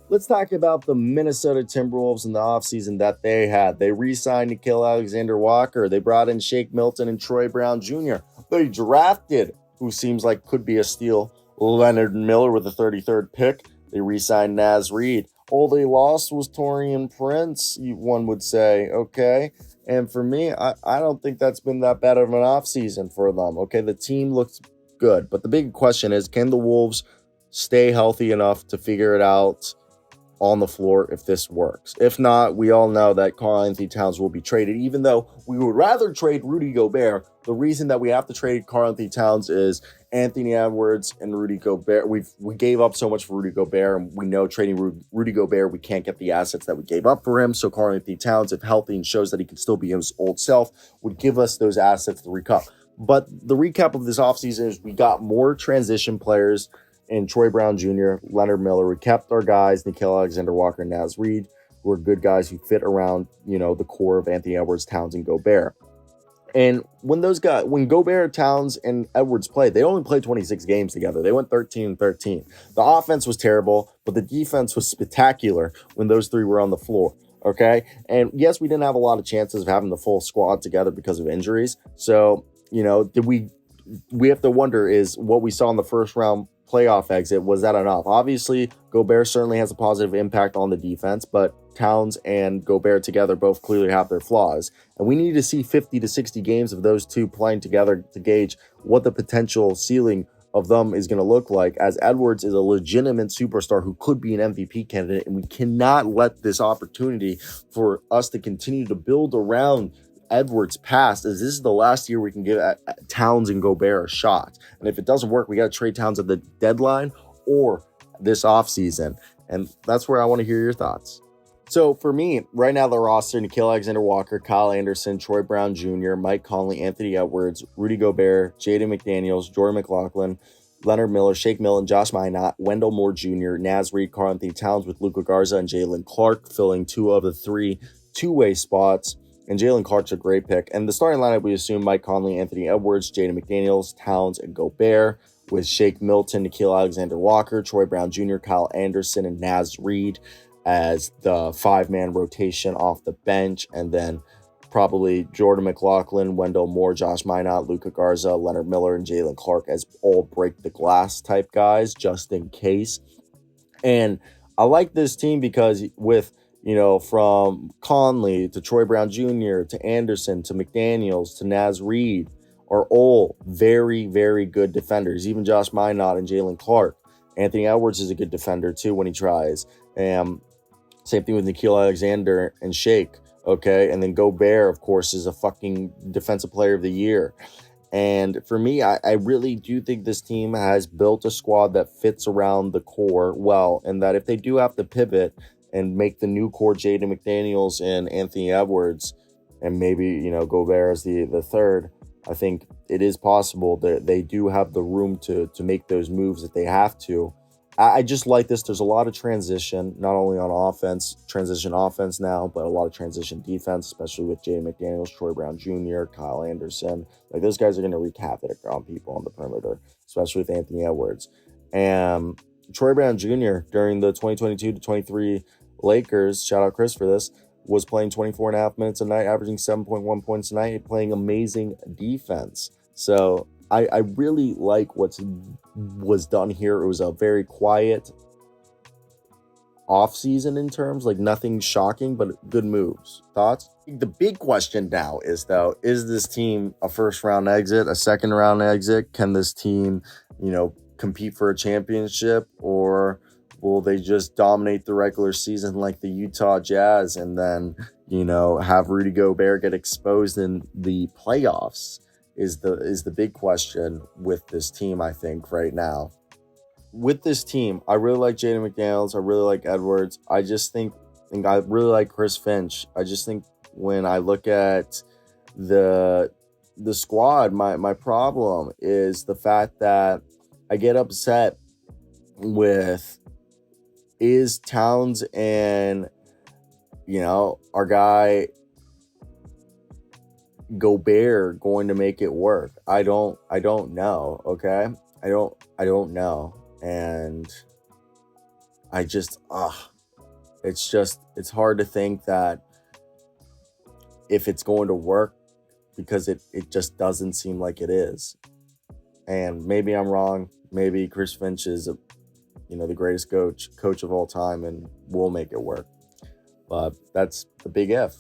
Let's talk about the Minnesota Timberwolves in the offseason that they had. They re-signed Nickeil Alexander-Walker. They brought in Shake Milton and Troy Brown Jr. They drafted, who seems like could be a steal, Leonard Miller with the 33rd pick. They re-signed Naz Reid. All they lost was Taurean Prince, one would say, okay? And for me, I don't think that's been that bad of an offseason for them, okay? The team looks good, but the big question is, can the Wolves stay healthy enough to figure it out on the floor if this works? If not, we all know that Karl-Anthony Towns will be traded, even though we would rather trade Rudy Gobert. The reason that we have to trade Karl-Anthony Towns is Anthony Edwards and Rudy Gobert. We gave up so much for Rudy Gobert, and we know trading Rudy Gobert, we can't get the assets that we gave up for him. So Karl-Anthony Towns, if healthy and shows that he can still be his old self, would give us those assets to recoup. But the recap of this offseason is we got more transition players in Troy Brown Jr., Leonard Miller. We kept our guys, Nickeil Alexander-Walker and Naz Reid, who are good guys who fit around, the core of Anthony Edwards, Towns, and Gobert. And when Gobert, Towns, and Edwards played, they only played 26 games together. They went 13-13. The offense was terrible, but the defense was spectacular when those three were on the floor. Okay? And yes, we didn't have a lot of chances of having the full squad together because of injuries. So, we have to wonder, is what we saw in the first round playoff exit, was that enough? Obviously, Gobert certainly has a positive impact on the defense, but Towns and Gobert together both clearly have their flaws. And we need to see 50 to 60 games of those two playing together to gauge what the potential ceiling of them is going to look like, as Edwards is a legitimate superstar who could be an MVP candidate, and we cannot let this opportunity for us to continue to build around Edwards past, as this is the last year we can give Towns and Gobert a shot. And if it doesn't work, we got to trade Towns at the deadline or this offseason. And that's where I want to hear your thoughts. So for me, right now, the roster: Nickeil Alexander-Walker, Kyle Anderson, Troy Brown Jr., Mike Conley, Anthony Edwards, Rudy Gobert, Jaden McDaniels, Jordan McLaughlin, Leonard Miller, Shake Milton, Josh Minott, Wendell Moore Jr., Naz Reid, Karl-Anthony Towns, with Luka Garza and Jalen Clark filling two of the three two-way spots. And Jalen Clark's a great pick. And the starting lineup, we assume Mike Conley, Anthony Edwards, Jaden McDaniels, Towns, and Gobert, with Shake Milton, Nickeil Alexander-Walker, Troy Brown Jr., Kyle Anderson, and Naz Reid as the five-man rotation off the bench. And then probably Jordan McLaughlin, Wendell Moore, Josh Minott, Luka Garza, Leonard Miller, and Jalen Clark as all break-the-glass type guys, just in case. And I like this team because with from Conley to Troy Brown Jr. to Anderson to McDaniels to Naz Reid are all very, very good defenders. Even Josh Minott and Jalen Clark. Anthony Edwards is a good defender too when he tries. Same thing with Nickeil Alexander and Shake. Okay, and then Gobert, of course, is a fucking defensive player of the year. And for me, I really do think this team has built a squad that fits around the core well, and that if they do have to pivot and make the new core Jaden McDaniels and Anthony Edwards, and maybe, Gobert as the third, I think it is possible that they do have the room to make those moves if they have to. I just like this. There's a lot of transition, not only on transition offense now, but a lot of transition defense, especially with Jaden McDaniels, Troy Brown Jr., Kyle Anderson. Like, those guys are going to wreak havoc on people on the perimeter, especially with Anthony Edwards. And Troy Brown Jr. during the 2022-23 Lakers, shout out Chris for this, was playing 24.5 minutes a night, averaging 7.1 points a night, playing amazing defense. So I really like what was done here. It was a very quiet offseason in terms, like nothing shocking, but good moves. Thoughts? The big question now is, though, is this team a first round exit, a second round exit? Can this team, compete for a championship, or will they just dominate the regular season like the Utah Jazz and then, have Rudy Gobert get exposed in the playoffs? Is the big question with this team, I think, right now. With this team, I really like Jaden McDaniels. I really like Edwards. I really like Chris Finch. I just think when I look at the squad, my problem is the fact that I get upset with, is Towns and our guy Gobert going to make it work? I don't know. Okay, I don't know, and I just it's hard to think that if it's going to work, because it just doesn't seem like it is. And maybe I'm wrong. Maybe Chris Finch is the greatest coach of all time and will make it work. But that's the big if.